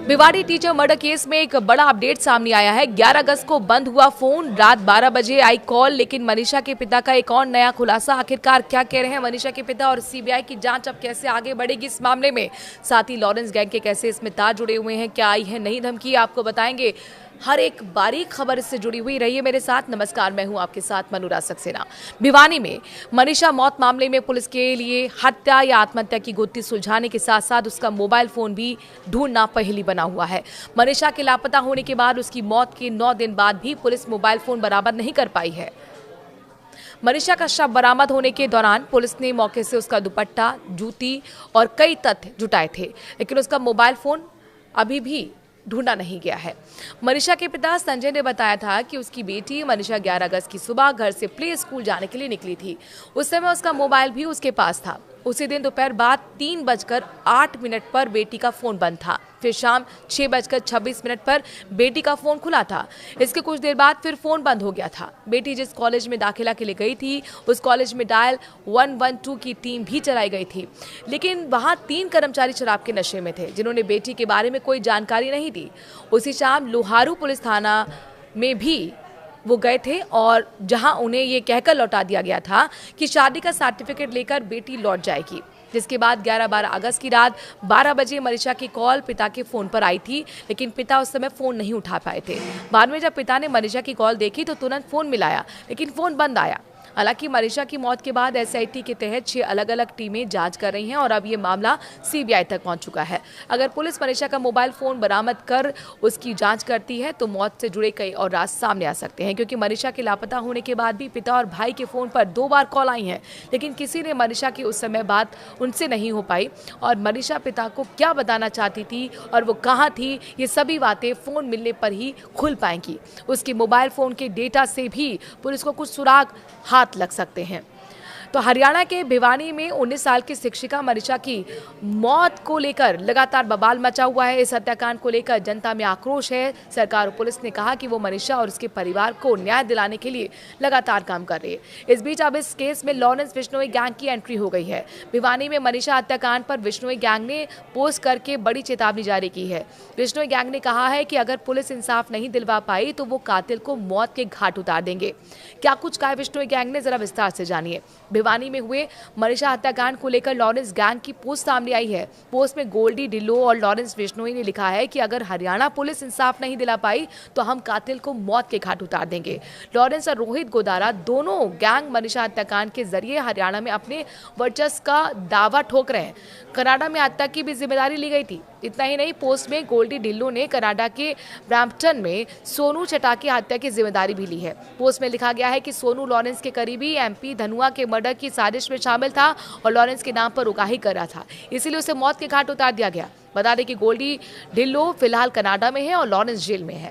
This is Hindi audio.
भिवाड़ी टीचर मर्डर केस में एक बड़ा अपडेट सामने आया है। 11 अगस्त को बंद हुआ फोन, रात 12 बजे आई कॉल, लेकिन मनीषा के पिता का एक और नया खुलासा। आखिरकार क्या कह रहे हैं मनीषा के पिता और सीबीआई की जांच अब कैसे आगे बढ़ेगी इस मामले में, साथ ही लॉरेंस गैंग के कैसे इसमें तार जुड़े हुए हैं, क्या आई है नई धमकी, आपको बताएंगे। हर एक बारीक खबर इससे जुड़ी हुई, रहिए मेरे साथ। नमस्कार, मैं हूं आपके साथ मनुराज सक्सेना। भिवानी में मनीषा मौत मामले में पुलिस के लिए हत्या या आत्महत्या की गुत्थी सुलझाने के साथ साथ उसका मोबाइल फोन भी ढूंढना पहेली बना हुआ है। मनीषा के लापता होने के बाद उसकी मौत के 9 दिन बाद भी पुलिस मोबाइल फोन बरामद नहीं कर पाई है। मनीषा का शव बरामद होने के दौरान पुलिस ने मौके से उसका दुपट्टा, जूती और कई तथ्य जुटाए थे, लेकिन उसका मोबाइल फोन अभी भी ढूंढा नहीं गया है। मनीषा के पिता संजय ने बताया था कि उसकी बेटी मनीषा 11 अगस्त की सुबह घर से प्ले स्कूल जाने के लिए निकली थी। उस समय उसका मोबाइल भी उसके पास था। उसी दिन दोपहर बाद 3:08 पर बेटी का फोन बंद था। फिर शाम 6:26 पर बेटी का फोन खुला था। इसके कुछ देर बाद फिर फोन बंद हो गया था। बेटी जिस कॉलेज में दाखिला के लिए गई थी, उस कॉलेज में डायल 112 की टीम भी चलाई गई थी, लेकिन वहां 3 कर्मचारी शराब के नशे में थे, जिन्होंने बेटी के बारे में कोई जानकारी नहीं दी। उसी शाम लोहारू पुलिस थाना में भी वो गए थे और जहां उन्हें ये कहकर लौटा दिया गया था कि शादी का सर्टिफिकेट लेकर बेटी लौट जाएगी। जिसके बाद 11-12 अगस्त की रात 12 बजे मनीषा की कॉल पिता के फोन पर आई थी, लेकिन पिता उस समय फोन नहीं उठा पाए थे। बाद में जब पिता ने मनीषा की कॉल देखी तो तुरंत फोन मिलाया, लेकिन फोन बंद आया। हालांकि मनीषा की मौत के बाद एसआईटी के तहत 6 अलग-अलग टीमें जांच कर रही हैं और अब ये मामला सीबीआई तक पहुंच चुका है। अगर पुलिस मनीषा का मोबाइल फोन बरामद कर उसकी जांच करती है तो मौत से जुड़े कई और राज सामने आ सकते हैं, क्योंकि मनीषा के लापता होने के बाद भी पिता और भाई के फोन पर 2 बार कॉल आई हैं, लेकिन किसी ने मनीषा की उस समय बात उनसे नहीं हो पाई और मनीषा पिता को क्या बताना चाहती थी और वो कहाँ थी, ये सभी बातें फोन मिलने पर ही खुल पाएंगी। उसके मोबाइल फोन के डेटा से भी पुलिस को कुछ सुराग हाथ लग सकते हैं। तो हरियाणा के भिवानी में 19 साल की शिक्षिका मनीषा की मौत को लेकर लगातार बवाल मचा हुआ है। इस हत्याकांड को लेकर जनता में आक्रोश है। सरकार और पुलिस ने कहा कि वो मनीषा और उसके परिवार को न्याय दिलाने के लिए लगातार काम कर रही है। इस बीच अब इस केस में लॉरेंस बिश्नोई गैंग की एंट्री हो गई है। भिवानी में मनीषा हत्याकांड पर बिश्नोई गैंग ने पोस्ट करके बड़ी चेतावनी जारी की है। बिश्नोई गैंग ने कहा है कि अगर पुलिस इंसाफ नहीं दिलवा पाई तो वो कातिल को मौत के घाट उतार देंगे। क्या कुछ कहा बिश्नोई गैंग ने, जरा विस्तार से जानिए। भिवानी में हुए मनीषा हत्याकांड को लेकर लॉरेंस गैंग की पोस्ट सामने आई है। पोस्ट में गोल्डी ढिल्लो और लॉरेंस बिश्नोई ने लिखा है कि अगर हरियाणा पुलिस इंसाफ नहीं दिला पाई तो हम कातिल को मौत के घाट उतार देंगे। लॉरेंस और रोहित गोदारा दोनों गैंग मनीषा हत्याकांड के जरिए हरियाणा में अपने वर्चस्व का दावा ठोक रहे हैं। कनाडा में हत्या की भी जिम्मेदारी ली गई थी। इतना ही नहीं, पोस्ट में गोल्डी ढिल्लो ने कनाडा के ब्रैम्पटन में सोनू चटा की हत्या की जिम्मेदारी भी ली है। पोस्ट में लिखा गया है कि सोनू लॉरेंस के करीबी एमपी धनुआ के मर्डर की साजिश में शामिल था और लॉरेंस के नाम पर उगाही कर रहा था, इसीलिए उसे मौत के घाट उतार दिया गया। बता दें कि गोल्डी ढिल्लो फिलहाल कनाडा में है और लॉरेंस जेल में है।